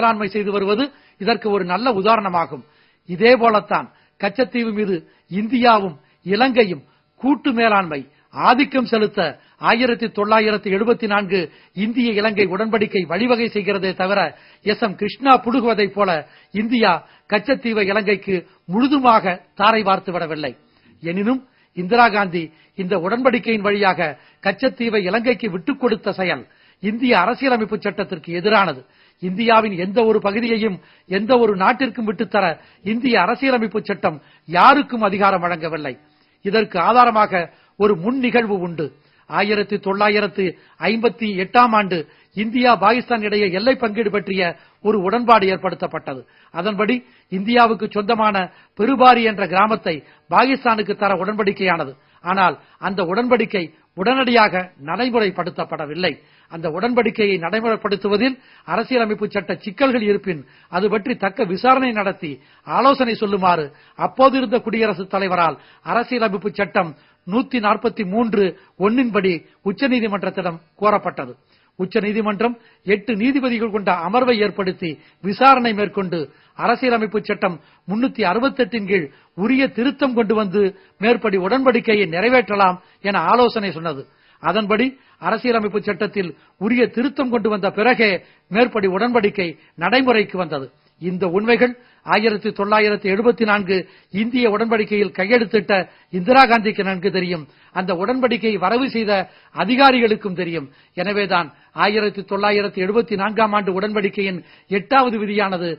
மேலாண்மை செய்து வருவது இதற்கு ஒரு நல்ல உதாரணமாகும். இதேபோலத்தான் கச்சத்தீவு மீது இந்தியாவும் இலங்கையும் கூட்டு மேலாண்மை ஆதிக்கம் செலுத்த 1974 இந்திய இலங்கை உடன்படிக்கை வழிவகை செய்கிறதே தவிர கிருஷ்ணா புடுகுவதைப் போல இந்தியா கச்சத்தீவை இலங்கைக்கு முழுதுமாக தாரை வார்த்து விடவில்லை. எனினும் இந்திரா காந்தி இந்த உடன்படிக்கையின் வழியாக கச்சத்தீவை இலங்கைக்கு விட்டுக் கொடுத்த செயல் இந்திய அரசியலமைப்பு சட்டத்திற்கு எதிரானது. இந்தியாவின் எந்த ஒரு பகுதியையும் எந்த ஒரு நாட்டிற்கும் விட்டுத்தர இந்திய அரசியலமைப்பு சட்டம் யாருக்கும் அதிகாரம் வழங்கவில்லை. இதற்கு ஆதாரமாக ஒரு முன் நிகழ்வு உண்டு. 1958 இந்தியா பாகிஸ்தான் இடையே எல்லை பங்கீடு பற்றிய ஒரு உடன்பாடு ஏற்படுத்தப்பட்டது. அதன்படி இந்தியாவுக்கு சொந்தமான பெருபாரி என்ற கிராமத்தை பாகிஸ்தானுக்கு தர உடன்படிக்கையானது. ஆனால் அந்த உடன்படிக்கை உடனடியாக நடைமுறைப்படுத்தப்படவில்லை. அந்த உடன்படிக்கையை நடைமுறைப்படுத்துவதில் அரசியலமைப்பு சட்ட சிக்கல்கள் இருப்பின் அது பற்றி தக்க விசாரணை நடத்தி ஆலோசனை சொல்லுமாறு அப்போது இருந்த குடியரசுத் தலைவரால் அரசியலமைப்பு சட்டம் 143(1) படி உச்சநீதிமன்றத்திடம் கோரப்பட்டது. உச்சநீதிமன்றம் 8 நீதிபதிகள் கொண்ட அமர்வை ஏற்படுத்தி விசாரணை மேற்கொண்டு அரசியலமைப்பு சட்டம் 368 கீழ் உரிய திருத்தம் கொண்டு வந்து மேற்படி உடன்படிக்கையை நிறைவேற்றலாம் என ஆலோசனை சொன்னது. அதன்படி அரசியலமைப்பு சட்டத்தில் உரிய திருத்தம் கொண்டு வந்த பிறகே மேற்படி உடன்படிக்கை நடைமுறைக்கு வந்தது. இந்த உண்மைகள் 1974 இந்திய உடன்படிக்கையில் கையெழுத்திட்ட இந்திரா காந்திக்கு நன்கு தெரியும். அந்த உடன்படிக்கையை வரவு செய்த அதிகாரிகளுக்கும் தெரியும். எனவேதான் 1974 உடன்படிக்கையின் 8வது விதியானது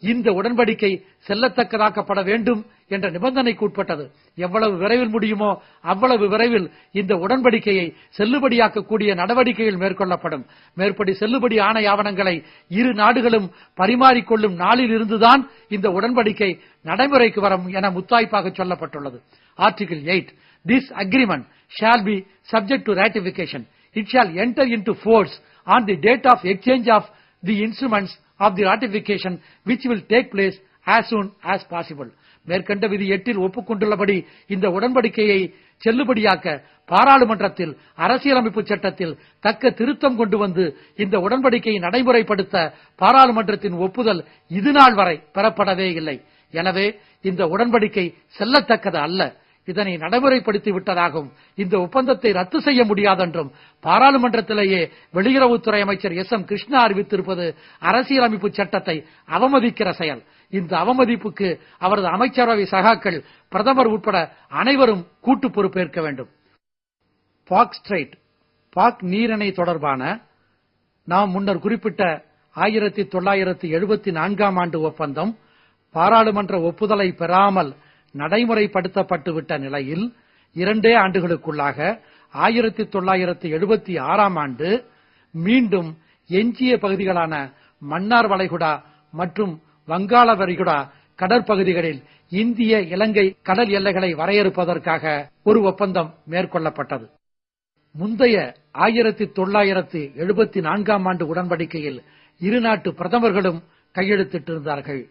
இந்த உடன்படிக்கை செல்லத்தக்கதாக்கப்பட வேண்டும் என்ற நிபந்தனைக்கு உட்பட்டது. எவ்வளவு விரைவில் முடியுமோ அவ்வளவு விரைவில் இந்த உடன்படிக்கையை செல்லுபடியாக்கக்கூடிய நடவடிக்கைகள் மேற்கொள்ளப்படும். மேற்படி செல்லுபடி ஆணை ஆவணங்களை இரு நாடுகளும் பரிமாறிக்கொள்ளும் நாளில் இருந்துதான் இந்த உடன்படிக்கை நடைமுறைக்கு வரும் என முத்தாய்ப்பாக சொல்லப்பட்டுள்ளது. Article 8 This agreement shall be subject to ratification. It shall enter into force on the date of exchange of the instruments of the ratification which will take place as soon as possible. மேற்கண்ட விதி 8 ஒப்புக்கொண்டுள்ளபடி இந்த உடன்படிக்கையை செல்லுபடியாக்க பாராளுமன்றத்தில் அரசியலமைப்பு சட்டத்தில் தக்க திருத்தம் கொண்டு வந்து இந்த உடன்படிக்கையை நடைமுறைப்படுத்த பாராளுமன்றத்தின் ஒப்புதல் இதுநாள் வரை பெறப்படவே இல்லை. எனவே இந்த உடன்படிக்கை செல்லத்தக்கது அல்ல. இதனை நடைமுறைப்படுத்தி விட்டதாகவும் இந்த ஒப்பந்தத்தை ரத்து செய்ய முடியாதென்றும் பாராளுமன்றத்திலேயே வெளியுறவுத்துறை அமைச்சர் கிருஷ்ணா அறிவித்திருப்பது அரசியலமைப்பு சட்டத்தை அவமதிக்கிற செயல். இந்த அவமதிப்புக்கு அவரது அமைச்சரவை சகாக்கள் பிரதமர் உட்பட அனைவரும் கூட்டு பொறுப்பேற்க வேண்டும். பாக் ஸ்ட்ரெய்ட் பாக் நீரிணை தொடர்பான நாம் முன்னர் குறிப்பிட்ட 1974 ஒப்பந்தம் பாராளுமன்ற ஒப்புதலை பெறாமல் நடைமுறைப்படுத்தப்பட்டுவிட்ட நிலையில் 2 ஆண்டுகளுக்குள்ளாக 1976 மீண்டும் எஞ்சிய பகுதிகளான மன்னார் வளைகுடா மற்றும் வங்காள விரிகுடா கடற்பகுதிகளில் இந்திய இலங்கை கடல் எல்லைகளை வரையறுப்பதற்காக ஒரு ஒப்பந்தம் மேற்கொள்ளப்பட்டது. முந்தைய 1974 உடன்படிக்கையில் இரு நாட்டு பிரதமர்களும் கையெழுத்திட்டிருந்தார்கள்.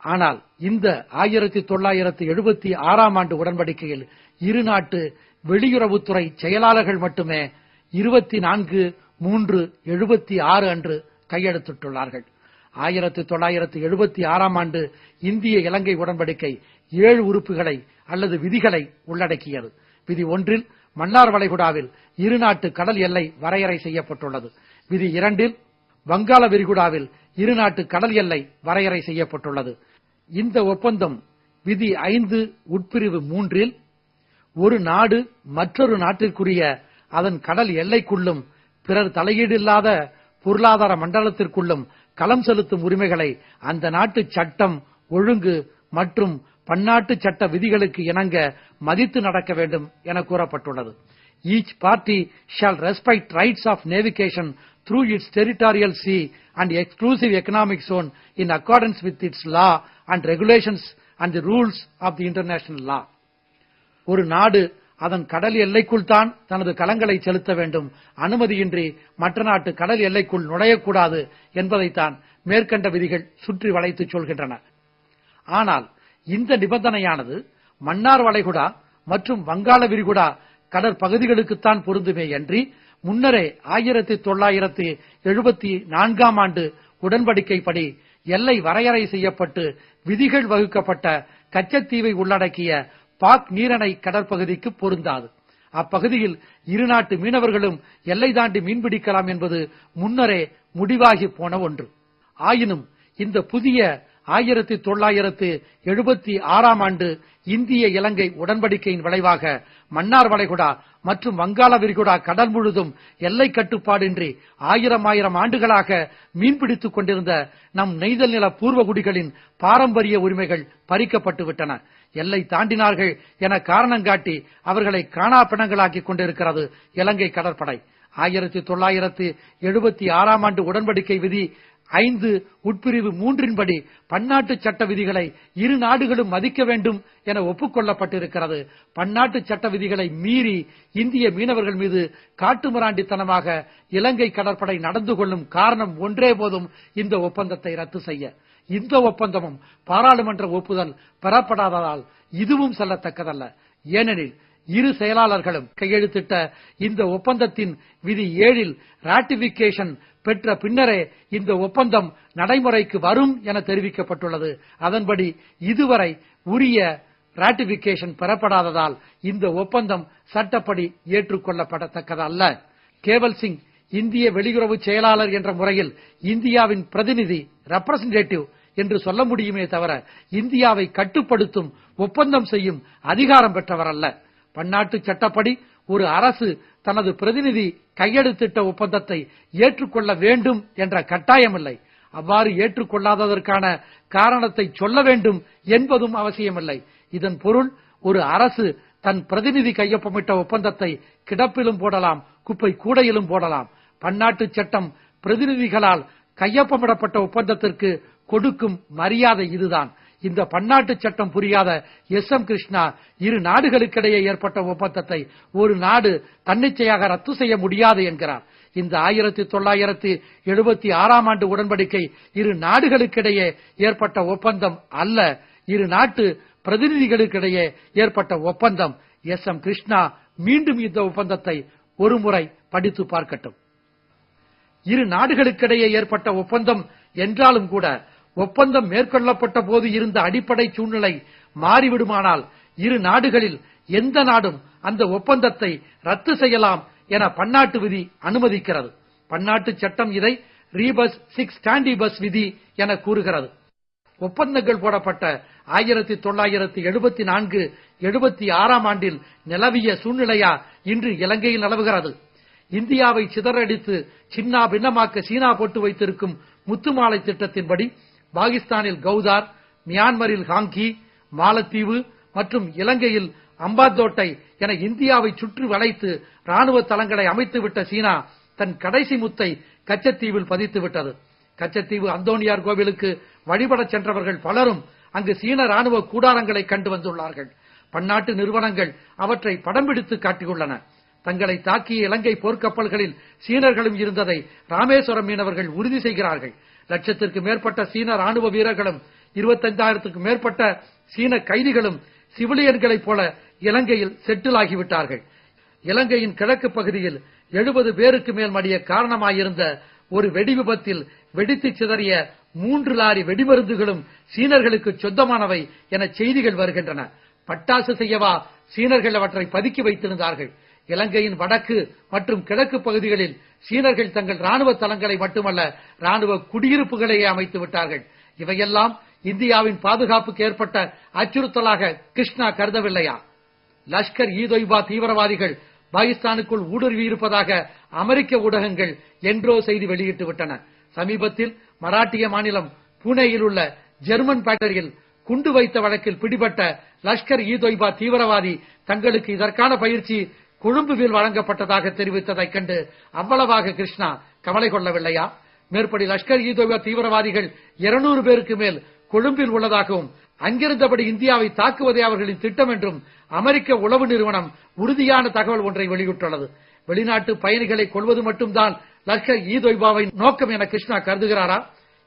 ஆனால் இந்த 1976 உடன்படிக்கையில் இரு நாட்டு வெளியுறவுத்துறை செயலாளர்கள் மட்டுமே 24/3/76 அன்று கையெழுத்திட்டுள்ளார்கள். 1976 இந்திய இலங்கை உடன்படிக்கை 7 உறுப்புகளை அல்லது விதிகளை உள்ளடக்கியது. விதி 1 மன்னார் வளைகுடாவில் இரு நாட்டு கடல் எல்லை வரையறை செய்யப்பட்டுள்ளது. விதி 2 வங்காள விரிகுடாவில் இரு நாட்டு கடல் எல்லை வரையறை செய்யப்பட்டுள்ளது. இந்த ஒப்பந்தம் விதி 5 உட்பிரிவு 3 ஒரு நாடு மற்றொரு நாட்டிற்குரிய அதன் கடல் எல்லைக்குள்ளும் பிறர் தலையீடில்லாத பொருளாதார மண்டலத்திற்குள்ளும் களம் செலுத்தும் உரிமைகளை அந்த நாட்டு சட்டம் ஒழுங்கு மற்றும் பன்னாட்டு சட்ட விதிகளுக்கு இணங்க மதித்து நடக்க வேண்டும் என கூறப்பட்டுள்ளது. Each party shall respect rights of navigation through its territorial sea and exclusive economic zone in accordance with its law and regulations and the rules of the international law. ஒரு நாடு அதன் கடல் எல்லைக்குள் தான் தனது களங்களை செலுத்த வேண்டும், அனுமதியின்றி மற்ற நாட்டு கடல் எல்லைக்குள் நுழையக்கூடாது என்பதைத்தான் மேற்கண்ட விதிகள் சுற்றி வளைத்து சொல்கின்றன. ஆனால் இந்த நிபந்தனையானது மன்னார் வளைகுடா மற்றும் வங்காள விரிகுடா கடற்பகுதிகளுக்குத்தான் பொருந்துமே அன்றி முன்னரே 1974 உடன்படிக்கைப்படி எல்லை வரையறை செய்யப்பட்டு விதிகள் வகுக்கப்பட்ட கச்சத்தீவை உள்ளடக்கிய பாக் நீரிணை கடற்பகுதிக்கு பொருந்தாது. அப்பகுதியில் இருநாட்டு மீனவர்களும் எல்லை தாண்டி மீன்பிடிக்கலாம் என்பது முன்னரே முடிவாகி போன ஒன்று. ஆயினும் இந்த புதிய 1976ஆம் ஆண்டு இந்திய இலங்கை உடன்படிக்கையின் விளைவாக மன்னார் வளைகுடா மற்றும் வங்காள விரிகுடா கடல் முழுதும் எல்லை கட்டுப்பாடின்றி ஆயிரம் ஆண்டுகளாக மீன்பிடித்துக் கொண்டிருந்த நம் நெய்தல் நில பூர்வகுடிகளின் பாரம்பரிய உரிமைகள் பறிக்கப்பட்டு விட்டன. எல்லை தாண்டினார்கள் என காரணம் காட்டி அவர்களை காணாப்பிணங்களாக்கிக் கொண்டிருக்கிறது இலங்கை கடற்படை. 1976ஆம் ஆண்டு உடன்படிக்கை விதி 5 உட்பிரிவு 3 படி பன்னாட்டு சட்ட விதிகளை இரு நாடுகளும் மதிக்க வேண்டும் என ஒப்புக்கொள்ளப்பட்டிருக்கிறது. பன்னாட்டு சட்ட விதிகளை மீறி இந்திய மீனவர்கள் மீது காட்டுமிராண்டித்தனமாக இலங்கை கடற்படை நடந்து கொள்ளும் காரணம் ஒன்றே போதும் இந்த ஒப்பந்தத்தை ரத்து செய்ய. இந்த ஒப்பந்தமும் பாராளுமன்ற ஒப்புதல் பெறப்படாததால் இதுவும் செல்லத்தக்கதல்ல. ஏனெனில் இரு செயலாளர்களும் கையெழுத்திட்ட இந்த ஒப்பந்தத்தின் விதி 7 ராட்டிபிகேஷன் பெற்ற பின்னரே இந்த ஒப்பந்தம் நடைமுறைக்கு வரும் என தெரிவிக்கப்பட்டுள்ளது. அதன்படி இதுவரை உரிய ராட்டிபிகேஷன் பெறப்படாததால் இந்த ஒப்பந்தம் சட்டப்படி ஏற்றுக்கொள்ளப்படத்தக்கதல்ல. கேவல் சிங் இந்திய வெளியுறவு செயலாளர் என்ற முறையில் இந்தியாவின் பிரதிநிதி ரெப்ரசன்டேட்டிவ் என்று சொல்ல முடியுமே தவிர இந்தியாவை கட்டுப்படுத்தும் ஒப்பந்தம் செய்யும் அதிகாரம் பெற்றவர் அல்ல. பன்னாட்டு சட்டப்படி ஒரு அரசு தனது பிரதிநிதி கையெழுத்திட்ட ஒப்பந்தத்தை ஏற்றுக்கொள்ள வேண்டும் என்ற கட்டாயமில்லை. அவ்வாறு ஏற்றுக்கொள்ளாததற்கான காரணத்தை சொல்ல வேண்டும் என்பதும் அவசியமில்லை. இதன் பொருள் ஒரு அரசு தன் பிரதிநிதி கையொப்பமிட்ட ஒப்பந்தத்தை கிடப்பிலும் போடலாம், குப்பை கூடையிலும் போடலாம். பன்னாட்டு சட்டம் பிரதிநிதிகளால் கையொப்பமிடப்பட்ட ஒப்பந்தத்திற்கு கொடுக்கும் மரியாதை இதுதான். இந்த பன்னாட்டு சட்டம் புரியாத எஸ்.எம். கிருஷ்ணா இரு நாடுகளுக்கிடையே ஏற்பட்ட ஒப்பந்தத்தை ஒரு நாடு தன்னிச்சையாக ரத்து செய்ய முடியாது என்கிறார். இந்த 1976ஆம் ஆண்டு உடன்படிக்கை இரு நாடுகளுக்கிடையே ஏற்பட்ட ஒப்பந்தம் அல்ல, இரு நாட்டு பிரதிநிதிகளுக்கிடையே ஏற்பட்ட ஒப்பந்தம். எஸ்.எம். கிருஷ்ணா மீண்டும் இந்த ஒப்பந்தத்தை ஒருமுறை படித்து பார்க்கட்டும். இரு நாடுகளுக்கிடையே ஏற்பட்ட ஒப்பந்தம் என்றாலும் கூட ஒப்பந்தம் மேற்கொள்ளப்பட்ட போது இருந்த அடிப்படை சூழ்நிலை மாறிவிடுமானால் இரு நாடுகளில் எந்த நாடும் அந்த ஒப்பந்தத்தை ரத்து செய்யலாம் என பன்னாட்டு விதி அனுமதிக்கிறது. பன்னாட்டு சட்டம் இதை ரீபஸ் 6 ஸ்டாண்டிபஸ் விதி என கூறுகிறது. ஒப்பந்தங்கள் போடப்பட்ட 1974-76ஆம் ஆண்டில் நிலவிய சூழ்நிலையா இன்று இலங்கையில் நிலவுகிறது? இந்தியாவை சிதறடித்து சின்னா பின்னமாக்க சீனா போட்டு வைத்திருக்கும் முத்துமாலை திட்டத்தின்படி பாகிஸ்தானில் கௌதார், மியான்மரில் ஹாங்கி, மாலத்தீவு மற்றும் இலங்கையில் அம்பாந்தோட்டை என இந்தியாவை சுற்றி வளைத்து ராணுவ தளங்களை அமைத்துவிட்ட சீனா தன் கடைசி முத்தை கச்சத்தீவில் பதித்துவிட்டது. கச்சத்தீவு அந்தோனியார் கோவிலுக்கு வழிபடச் சென்றவர்கள் பலரும் அங்கு சீன ராணுவ கூடாரங்களை கண்டு வந்துள்ளார்கள். பன்னாட்டு நிறுவனங்கள் அவற்றை படம் பிடித்து காட்டியுள்ளன. தங்களை தாக்கிய இலங்கை போர்க்கப்பல்களில் சீனர்களும் இருந்ததை ராமேஸ்வரம் மீனவர்கள் உறுதி செய்கிறார்கள். லட்சத்திற்கு மேற்பட்ட சீன ராணுவ வீரர்களும் 25,000க்கும் மேற்பட்ட சீன கைதிகளும் சிவிலியன்களைப் போல இலங்கையில் செட்டில் ஆகிவிட்டார்கள். இலங்கையின் கிழக்கு பகுதியில் 70 பேருக்கு மேல் மடிய காரணமாயிருந்த ஒரு வெடி விபத்தில் வெடித்து சிதறிய 3 லாரி வெடிமருந்துகளும் சீனர்களுக்கு சொந்தமானவை என செய்திகள் வருகின்றன. பட்டாசு செய்யவா சீனர்கள் அவற்றை பதுக்கி வைத்திருந்தார்கள். இலங்கையின் வடக்கு மற்றும் கிழக்கு பகுதிகளில் சீனர்கள் தங்கள் ராணுவ தளங்களை மட்டுமல்ல ராணுவ குடியிருப்புகளையே அமைத்து விட்டார்கள். இவையெல்லாம் இந்தியாவின் பாதுகாப்புக்கு ஏற்பட்ட அச்சுறுத்தலாக கிருஷ்ணா கருதவில்லையா? லஷ்கர் இ தொய்பா தீவிரவாதிகள் பாகிஸ்தானுக்குள் ஊடுருவி இருப்பதாக அமெரிக்க ஊடகங்கள் என்றோ செய்தி வெளியிட்டு விட்டன. சமீபத்தில் மராட்டிய மாநிலம் புனேயில் உள்ள ஜெர்மன் ஃபேக்டரியில் குண்டு வைத்த வழக்கில் பிடிபட்ட லஷ்கர் இ தொய்பா தீவிரவாதி தங்களுக்கு இதற்கான பயிற்சி கொழும்புவில் வழங்கப்பட்டதாக தெரிவித்ததைக் கண்டு அவ்வளவாக கிருஷ்ணா கவலை கொள்ளவில்லையா? மேற்படி லஷ்கர் இ தொய்பா தீவிரவாதிகள் 200 பேருக்கு மேல் கொழும்பில் உள்ளதாகவும் அங்கிருந்தபடி இந்தியாவை தாக்குவதே அவர்களின் திட்டம் என்றும் அமெரிக்க உளவு நிறுவனம் உறுதியான தகவல் ஒன்றை வெளியிட்டுள்ளது. வெளிநாட்டு பயணிகளை கொள்வது மட்டும்தான் லஷ்கர் இ தொய்பாவின் நோக்கம் என கிருஷ்ணா கருதுகிறாரா?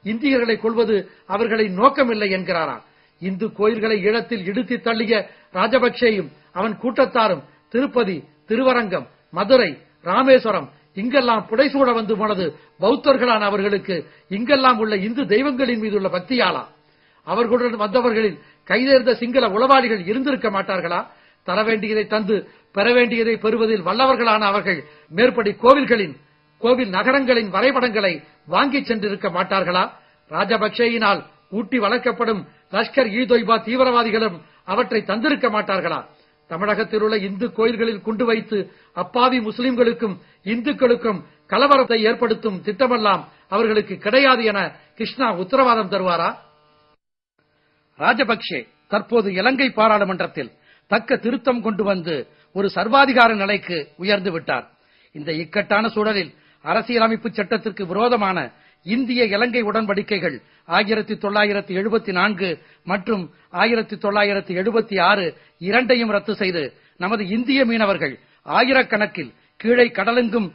இந்தியர்களை கொள்வது அவர்களின் நோக்கமில்லை என்கிறாரா? இந்து கோயில்களை ஈழத்தில் இடித்து தள்ளிய ராஜபக்சேயும் அவன் கூட்டத்தாரும் திருப்பதி, திருவரங்கம், மதுரை, ராமேஸ்வரம் இங்கெல்லாம் புடைசூழ வந்து போனது பௌத்தர்களான அவர்களுக்கு இங்கெல்லாம் உள்ள இந்து தெய்வங்களின் மீது உள்ள பக்தியாலா? அவர்களுடன் வந்தவர்களில் கைதேர்ந்த சிங்கள உளவாளிகள் இருந்திருக்க மாட்டார்களா? தர வேண்டியதை தந்து பெற வேண்டியதை பெறுவதில் வல்லவர்களான அவர்கள் மேற்படி கோவில் நகரங்களின் வரைபடங்களை வாங்கிச் சென்றிருக்க மாட்டார்களா? ராஜபக்சேயினால் ஊட்டி வளர்க்கப்படும் லஷ்கர் இ தொய்பா தீவிரவாதிகளும் அவற்றை தந்திருக்க மாட்டார்களா? தமிழகத்தில் உள்ள இந்து கோயில்களில் குண்டு வைத்து அப்பாவி முஸ்லிம்களுக்கும் இந்துக்களுக்கும் கலவரத்தை ஏற்படுத்தும் திட்டமெல்லாம் அவர்களுக்கு கிடையாது என கிருஷ்ணா உத்தரவாதம் தருவாரா? ராஜபக்சே தற்போது இலங்கை பாராளுமன்றத்தில் தக்க திருத்தம் கொண்டு வந்து ஒரு சர்வாதிகார நிலைக்கு உயர்ந்து விட்டார். இந்த இக்கட்டான சூழலில் அரசியலமைப்பு சட்டத்திற்கு விரோதமான இந்திய இலங்கை உடன்படிக்கைகள் 1974 மற்றும் 1976 இரண்டையும் ரத்து செய்து நமது இந்திய மீனவர்கள் ஆயிரக்கணக்கில் கீழே கடலெங்கும்